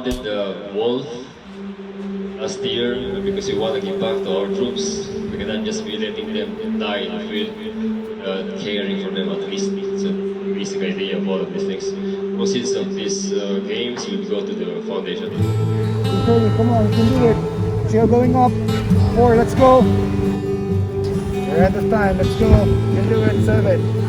founded the wolf last year because we want to give back to our troops. We cannot just be letting them die in the field without caring for them at least. It's a basic idea of all of these things. Proceeds of these games will go to the foundation. Okay, come on, you can do it. Still going up. 4, let's go. We're out of time, let's go. You can do it, 7.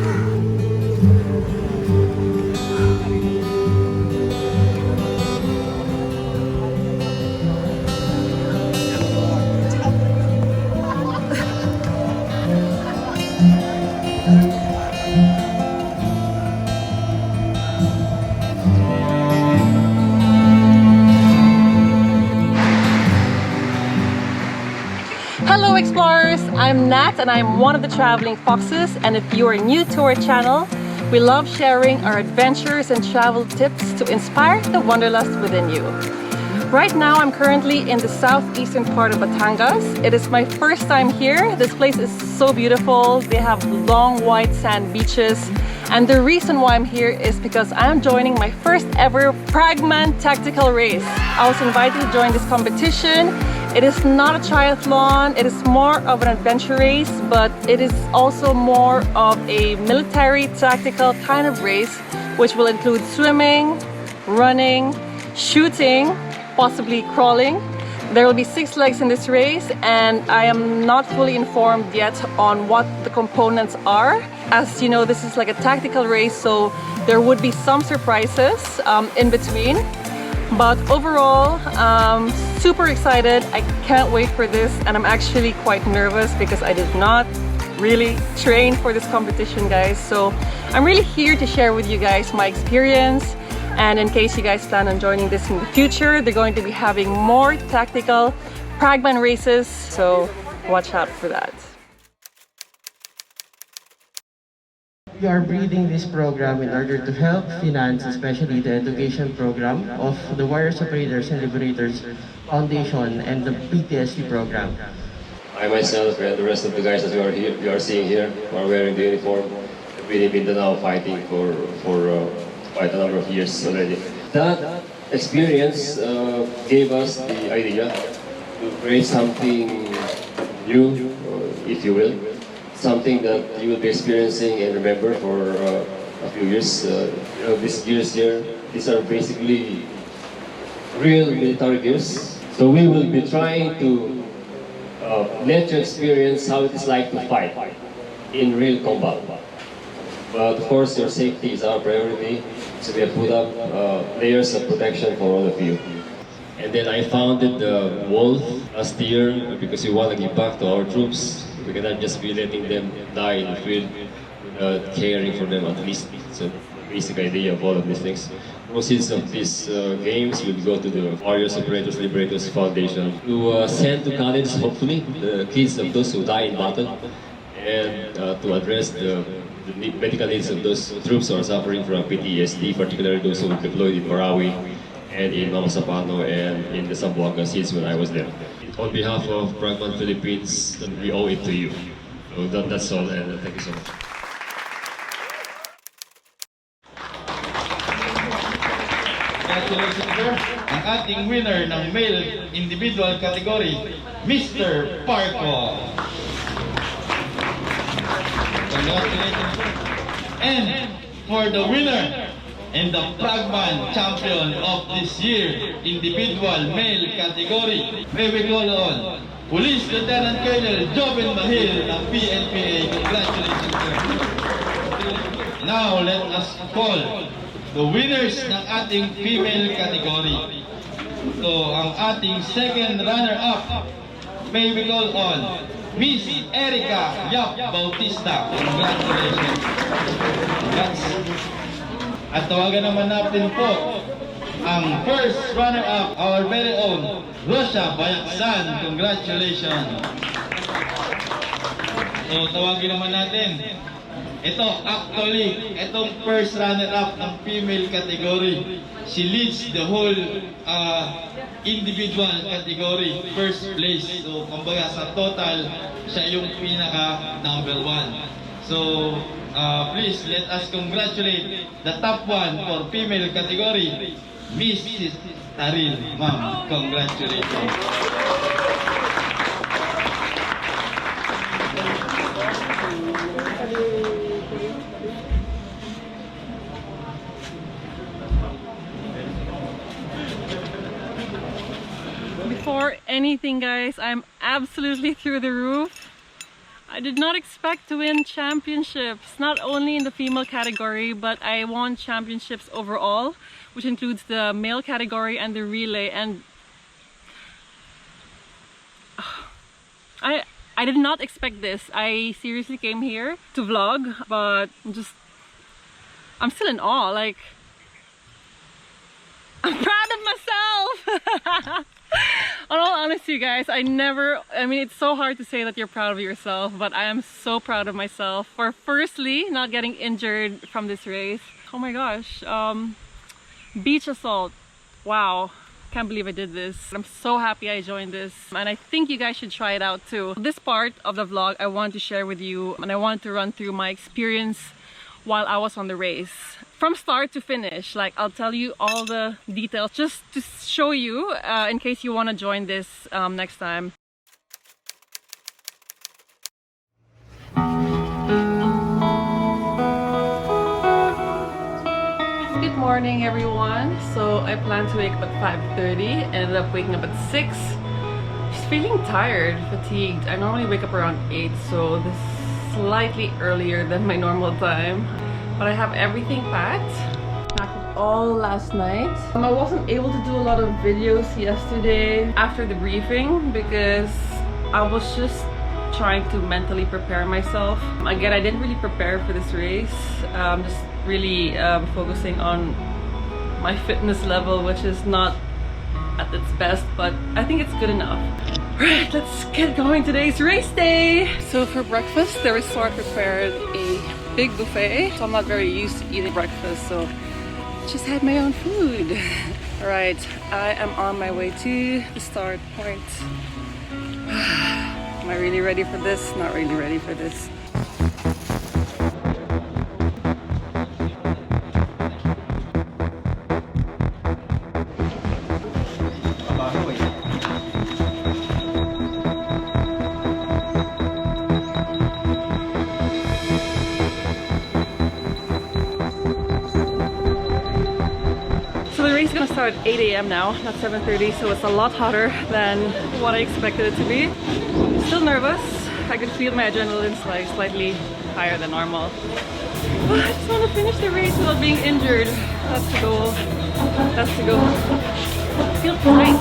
Hello explorers, I'm Nat and I'm one of the traveling foxes, and if you are new to our channel, we love sharing our adventures and travel tips to inspire the wanderlust within you. Right now I'm currently in the southeastern part of Batangas. It is my first time here. This place is so beautiful. They have long white sand beaches, and the reason why I'm here is because I'm joining my first ever Praman tactical race. I was invited to join this competition. It is not a triathlon, it is more of an adventure race, but it is also more of a military tactical kind of race, which will include swimming, running, shooting, possibly crawling. There will be 6 legs in this race, and I am not fully informed yet on what the components are. As you know, this is like a tactical race, so there would be some surprises in between. But overall, super excited. I can't wait for this, and I'm actually quite nervous because I did not really train for this competition, guys. So I'm really here to share with you guys my experience, and in case you guys plan on joining this in the future, they're going to be having more tactical Praman races, so watch out for that. We are breeding this program in order to help finance, especially the education program of the Warrior Operators and Liberators Foundation and the PTSD program. I myself and the rest of the guys that you are seeing here who are wearing the uniform have been in Mindanao fighting for quite a number of years already. That experience gave us the idea to create something new, if you will. Something that you will be experiencing and remember for a few years. These gears here, these are basically real military gears. So we will be trying to let you experience how it is like to fight in real combat. But of course, your safety is our priority. So we have put up layers of protection for all of you. And then I founded the wolf last year because we want to give back to our troops. We cannot just be letting them die in the field without caring for them at least. It's a basic idea of all of these things. Proceeds of these games will go to the Warriors, Operators, Liberators Foundation to send to college, hopefully, the kids of those who die in battle, and to address the medical needs of those troops who are suffering from PTSD, particularly those who were deployed in Marawi and in Mamasapano and in the Zamboanga Seas when I was there. On behalf of Praman Philippines, we owe it to you. So that's all, and thank you so much. Congratulations, sir. Ang ating winner ng male individual category, Mr. Parco. Congratulations, sir. And for the winner and the Praman champion of this year, individual male category, may we call on Police Lieutenant Colonel Joven Mahil ng PNPA. Congratulations, sir. Now, let us call the winners ng ating female category. So, ang ating second runner-up, may we call on Miss Erica Yap Bautista. Congratulations. Congrats. At tawagan naman natin po ang first runner-up, our very own Rosha Bayaksan. Congratulations. So tawagin naman natin. Ito, actually, itong first runner-up ng female category. She leads the whole individual category, first place. So, kumbaga sa total, siya yung pinaka number 1. So, please let us congratulate the top one for female category, Miss Taril, ma'am. Congratulations. Before anything, guys, I'm absolutely through the roof. I did not expect to win championships, not only in the female category, but I won championships overall, which includes the male category and the relay. And I did not expect this. I seriously came here to vlog, but I'm still in awe. Like, I'm proud of myself. In all honesty, guys, I mean, it's so hard to say that you're proud of yourself, but I am so proud of myself for firstly not getting injured from this race. Oh my gosh, beach assault. Wow, can't believe I did this. I'm so happy I joined this, and I think you guys should try it out too. This part of the vlog I want to share with you, and I want to run through my experience while I was on the race. From start to finish, like, I'll tell you all the details just to show you in case you want to join this next time. Good morning, everyone. So I planned to wake up at 5:30, ended up waking up at 6. Just feeling tired, fatigued. I normally wake up around 8, so this is slightly earlier than my normal time. But I have everything packed. Packed it all last night. I wasn't able to do a lot of videos yesterday after the briefing because I was just trying to mentally prepare myself. Again, I didn't really prepare for this race. I'm just really focusing on my fitness level, which is not at its best, but I think it's good enough. Right, let's get going. Today's race day. So for breakfast, the resort prepared a big buffet, so I'm not very used to eating breakfast, so just had my own food. All right, I am on my way to the start point. Am I really ready for this? Not really ready for this. It's gonna start at 8 a.m. now, not 7:30, so it's a lot hotter than what I expected it to be. Still nervous. I could feel my adrenaline slightly higher than normal. But I just want to finish the race without being injured. That's the goal. That's the goal. It feels great.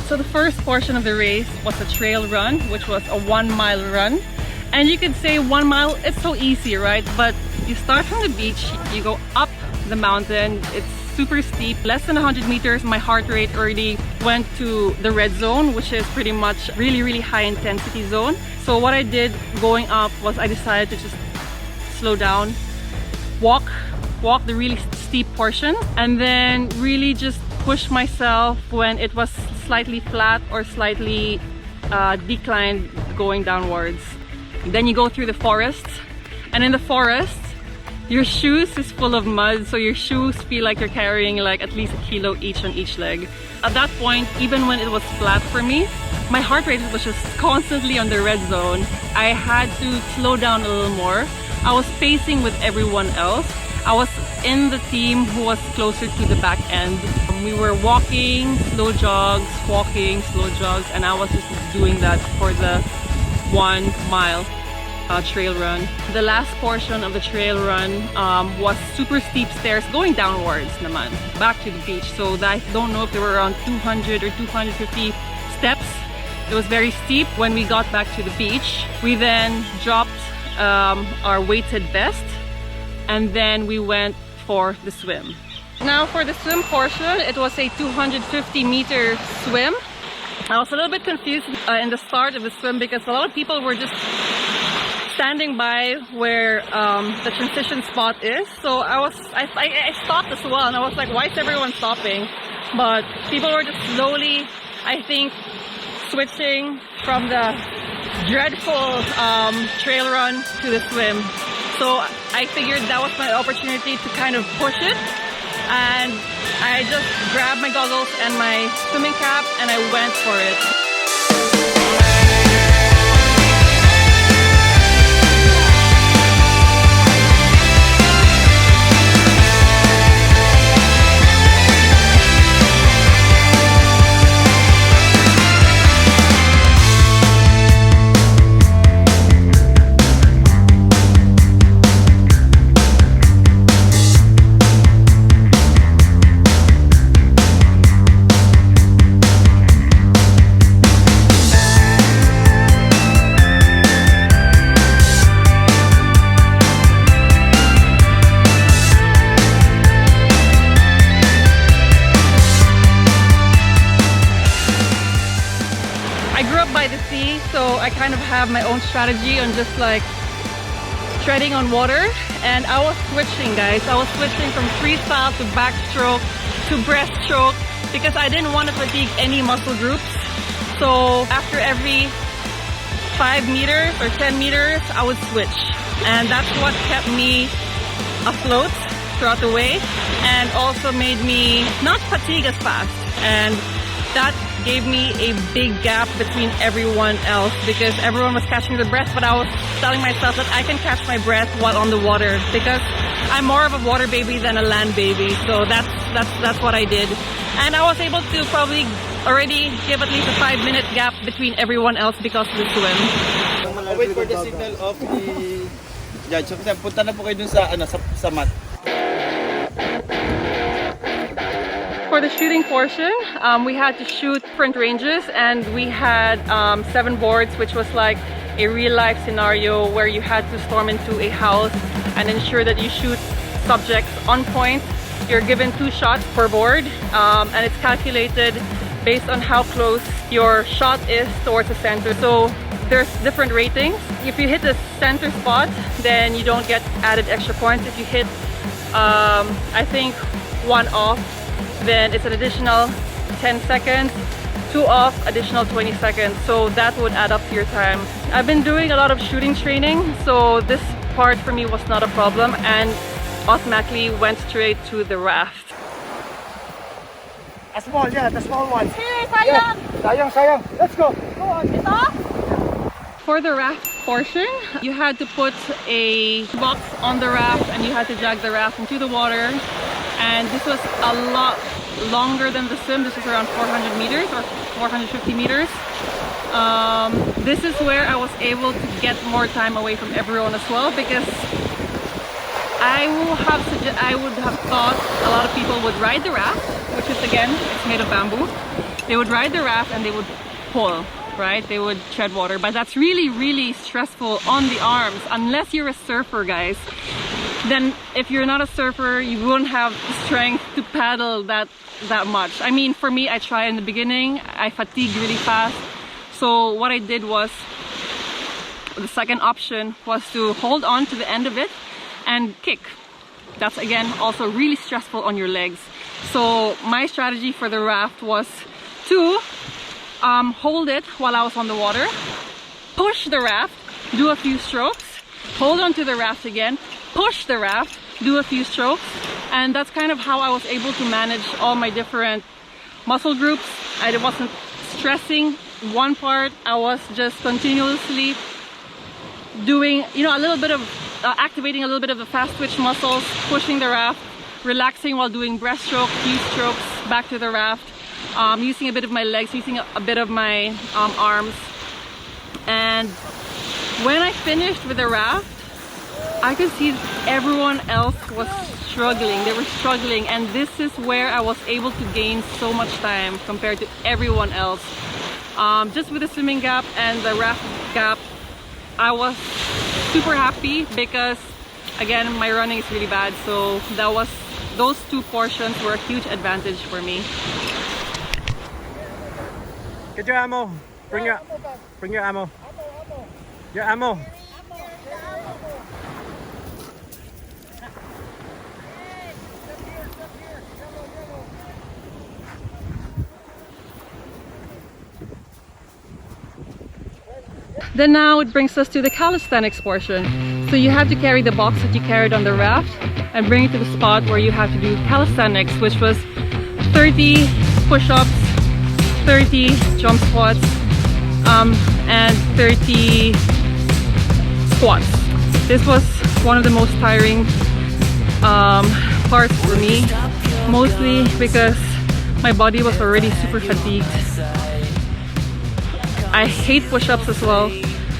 So the first portion of the race was a trail run, which was a 1 mile run. And you could say 1 mile, it's so easy, right? But you start from the beach, you go up the mountain, it's super steep, less than 100 meters, my heart rate already went to the red zone, which is pretty much really high intensity zone. So what I did going up was I decided to just slow down, walk the really steep portion, and then really just push myself when it was slightly flat or slightly declined going downwards. Then you go through the forest, and in the forest your shoes is full of mud, so your shoes feel like you're carrying like at least 1 kilo each on each leg. At that point, even when it was flat for me, my heart rate was just constantly on the red zone. I had to slow down a little more. I was pacing with everyone else. I was in the team who was closer to the back end. We were walking, slow jogs, walking, slow jogs, and I was just doing that for the 1 mile trail run. The last portion of the trail run was super steep stairs going downwards naman, back to the beach. So I don't know if there were around 200 or 250 steps. It was very steep. When we got back to the beach, we then dropped our weighted vest, and then we went for the swim. Now for the swim portion, it was a 250-meter swim. I was a little bit confused in the start of the swim because a lot of people were just standing by where the transition spot is. So I stopped as well, and I was like, why is everyone stopping? But people were just slowly, I think, switching from the dreadful trail run to the swim. So I figured that was my opportunity to kind of push it, and I just grabbed my goggles and my swimming cap and I went for it. By the sea, so I kind of have my own strategy on just like treading on water, and I was switching, guys. I was switching from freestyle to backstroke to breaststroke because I didn't want to fatigue any muscle groups. So after every 5 meters or 10 meters, I would switch, and that's what kept me afloat throughout the way and also made me not fatigue as fast, and that gave me a big gap between everyone else because everyone was catching their breath, but I was telling myself that I can catch my breath while on the water because I'm more of a water baby than a land baby. So that's what I did, and I was able to probably already give at least a 5-minute gap between everyone else because of the swim. I'll wait for the signal of the judge. So, punta na po kayo dun sa mat. For the shooting portion, we had to shoot different ranges, and we had 7 boards, which was like a real-life scenario where you had to storm into a house and ensure that you shoot subjects on point. You're given 2 shots per board, and it's calculated based on how close your shot is towards the center. So there's different ratings. If you hit the center spot, then you don't get added extra points. If you hit, I think, 1 off, then it's an additional 10 seconds, 2 off, additional 20 seconds. So that would add up to your time. I've been doing a lot of shooting training, so this part for me was not a problem, and automatically went straight to the raft. A small, yeah, the small one. Hey, sayang! Yeah. Sayang. Let's go. Go on. For the raft portion, you had to put a box on the raft and you had to drag the raft into the water. And this was a lot longer than the swim. This was around 400 meters or 450 meters. This is where I was able to get more time away from everyone as well, because I would have thought a lot of people would ride the raft, which is, again, it's made of bamboo. They would ride the raft and they would pull, right? They would tread water, but that's really, really stressful on the arms, unless you're a surfer, guys. Then if you're not a surfer, you won't have the strength to paddle that much. I mean, for me, I tried in the beginning, I fatigued really fast. So what I did was, the second option was to hold on to the end of it and kick. That's, again, also really stressful on your legs. So my strategy for the raft was to hold it while I was on the water, push the raft, do a few strokes, hold on to the raft again, push the raft, do a few strokes, and that's kind of how I was able to manage all my different muscle groups. I wasn't stressing one part, I was just continuously doing, you know, a little bit of activating a little bit of the fast twitch muscles, pushing the raft, relaxing while doing breaststroke, few strokes back to the raft, using a bit of my legs, using a bit of my arms. And when I finished with the raft, I could see everyone else was struggling. They were struggling, and this is where I was able to gain so much time compared to everyone else. Just with the swimming gap and the raft gap, I was super happy because again my running is really bad, so those 2 portions were a huge advantage for me. Get your ammo. Bring your ammo. Your ammo. Then now it brings us to the calisthenics portion. So you have to carry the box that you carried on the raft and bring it to the spot where you have to do calisthenics, which was 30 push-ups, 30 jump squats, and 30 squats. This was one of the most tiring parts for me, mostly because my body was already super fatigued. I hate push-ups as well.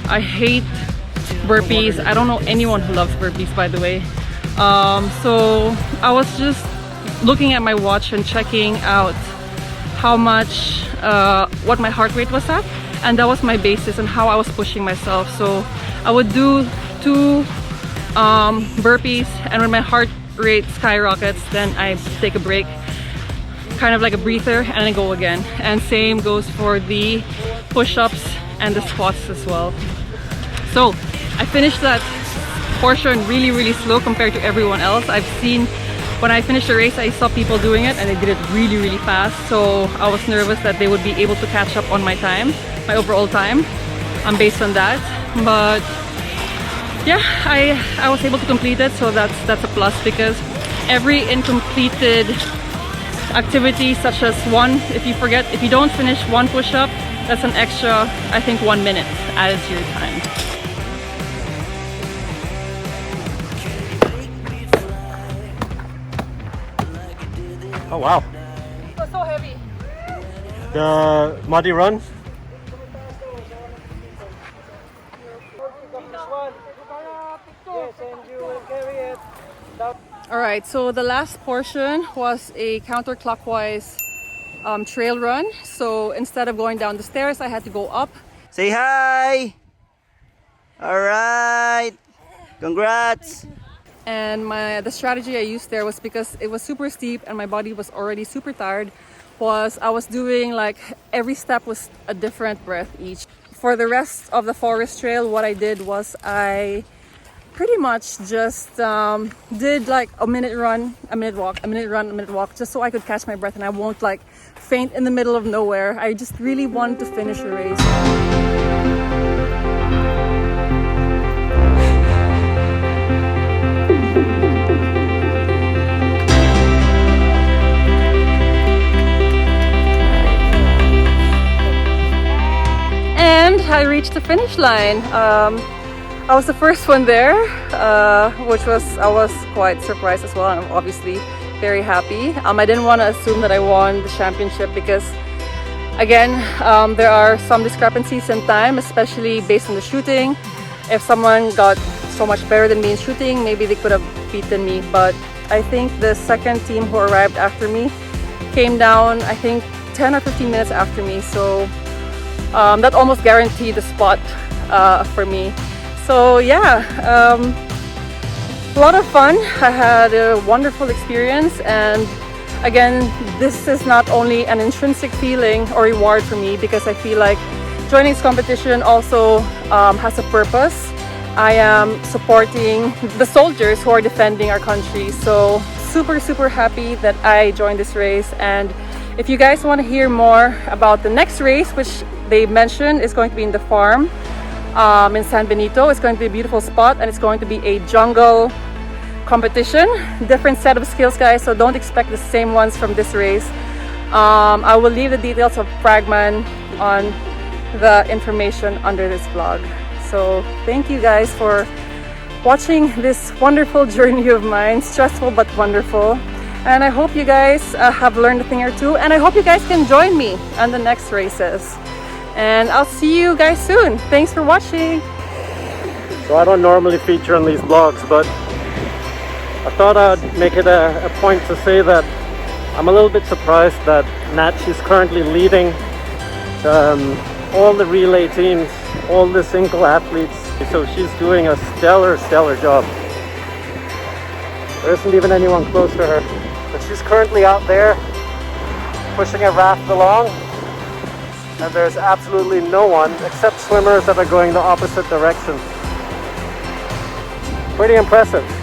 I hate burpees. I don't know anyone who loves burpees, by the way. So I was just looking at my watch and checking out how much, what my heart rate was at, and that was my basis and how I was pushing myself. So I would do 2 burpees, and when my heart rate skyrockets, then I take a break, kind of like a breather, and I go again. And same goes for the push-ups and the squats as well. So I finished that portion really slow compared to everyone else. I've seen, when I finished the race, I saw people doing it and they did it really fast, so I was nervous that they would be able to catch up on my time, my overall time, based on that. But yeah, I was able to complete it, so that's a plus, because every incompleted activity, such as if you don't finish 1 push-up, that's an extra, I think, 1 minute added to your time. Oh wow. It was so heavy. The muddy run. Alright, so the last portion was a counterclockwise trail run. So instead of going down the stairs, I had to go up. Say hi! Alright! Congrats! And the strategy I used there was, because it was super steep and my body was already super tired, was I was doing like every step was a different breath each. For the rest of the forest trail, what I did was I pretty much just did like a minute run, a minute walk, a minute run, a minute walk, just so I could catch my breath and I won't like faint in the middle of nowhere. I just really wanted to finish the race. And I reached the finish line. I was the first one there, which I was quite surprised as well. I'm obviously very happy. I didn't want to assume that I won the championship because, again, there are some discrepancies in time, especially based on the shooting. If someone got so much better than me in shooting, maybe they could have beaten me. But I think the second team who arrived after me came down, I think, 10 or 15 minutes after me. So that almost guaranteed the spot for me. So yeah, a lot of fun. I had a wonderful experience, and again, this is not only an intrinsic feeling or reward for me, because I feel like joining this competition also has a purpose. I am supporting the soldiers who are defending our country, so super happy that I joined this race. And if you guys want to hear more about the next race, which they mentioned is going to be in the farm in San Benito, it's going to be a beautiful spot, and it's going to be a jungle competition. Different set of skills, guys, so don't expect the same ones from this race. I will leave the details of Praman on the information under this vlog. So thank you guys for watching this wonderful journey of mine, stressful but wonderful. And I hope you guys have learned a thing or two, and I hope you guys can join me on the next races. And I'll see you guys soon. Thanks for watching. So I don't normally feature on these vlogs, but I thought I'd make it a point to say that I'm a little bit surprised that Nat is currently leading all the relay teams, all the single athletes So she's doing a stellar job. There isn't even anyone close to her. But she's currently out there pushing a raft along. And there's absolutely no one except swimmers that are going the opposite direction. Pretty impressive.